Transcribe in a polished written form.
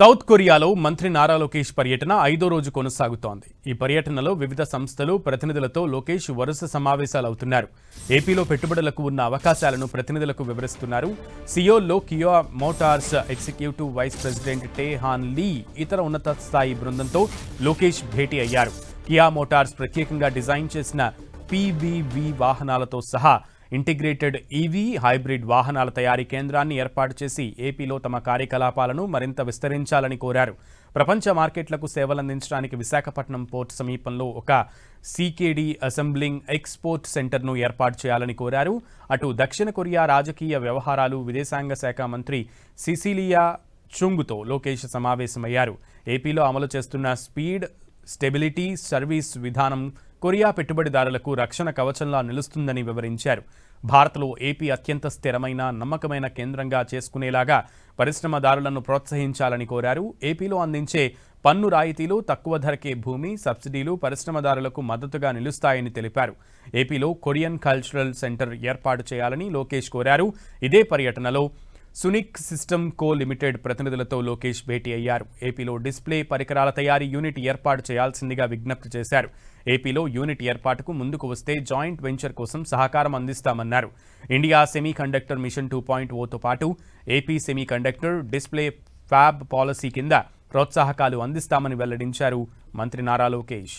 South కొరియాలో మంత్రి నారా లోకేష్ పర్యటన 5వ రోజు కొనసాగుతోంది. ఈ పర్యటనలో వివిధ సంస్థలు ప్రతినిధులతో లోకేష్ వరుస సమావేశాలవుతున్నారు. ఏపీలో పెట్టుబడులకు ఉన్న అవకాశాలను ప్రతినిధులకు వివరిస్తున్నారు. సియోల్లో Kia Motors executive vice president Tae Han లీ ఇతర ఉన్నత స్థాయి బృందంతో లోకేష్ భేటీ అయ్యారు. కియా మోటార్స్ ప్రత్యేకంగా డిజైన్ చేసిన పీబీవీ వాహనాలతో సహా ఇంటిగ్రేటెడ్ ఈవీ హైబ్రిడ్ వాహనాల తయారీ కేంద్రాన్ని ఏర్పాటు చేసి ఏపీలో తమ కార్యకలాపాలను మరింత విస్తరించాలని కోరారు. ప్రపంచ మార్కెట్లకు సేవలందించడానికి విశాఖపట్నం పోర్ట్ సమీపంలో ఒక సీకేడీ అసెంబ్లింగ్ ఎక్స్పోర్ట్ సెంటర్ను ఏర్పాటు చేయాలని కోరారు. అటు దక్షిణ కొరియా రాజకీయ వ్యవహారాలు విదేశాంగ శాఖ మంత్రి సిసిలియా చుంగ్తో లోకేష్ సమావేశమయ్యారు. ఏపీలో అమలు చేస్తున్న స్పీడ్ స్టెబిలిటీ సర్వీస్ విధానం కొరియా పెట్టుబడిదారులకు రక్షణ కవచంలా నిలుస్తుందని వివరించారు. భారత్లో ఏపీ అత్యంత స్థిరమైన నమ్మకమైన కేంద్రంగా చేసుకునేలాగా పరిశ్రమదారులను ప్రోత్సహించాలని కోరారు. ఏపీలో అందించే పన్ను రాయితీలు, తక్కువ ధరకే భూమి, సబ్సిడీలు పరిశ్రమదారులకు మద్దతుగా నిలుస్తాయని తెలిపారు. ఏపీలో కొరియన్ కల్చరల్ సెంటర్ ఏర్పాటు చేయాలని లోకేష్ కోరారు. ఇదే పర్యటనలో సునిక్ సిస్టమ్ కో లిమిటెడ్ ప్రతినిధులతో లోకేష్ భేటీ అయ్యారు. ఏపీలో డిస్ప్లే పరికరాల తయారీ యూనిట్ ఏర్పాటు చేయాల్సిందిగా విజ్ఞప్తి చేశారు. ఏపీలో యూనిట్ ఏర్పాటుకు ముందుకు వస్తే జాయింట్ వెంచర్ కోసం సహకారం అందిస్తామన్నారు. ఇండియా సెమీ కండక్టర్ మిషన్ 2.0తో పాటు AP semi conductor display fab policy కింద ప్రోత్సాహకాలు అందిస్తామని వెల్లడించారు మంత్రి నారా లోకేష్.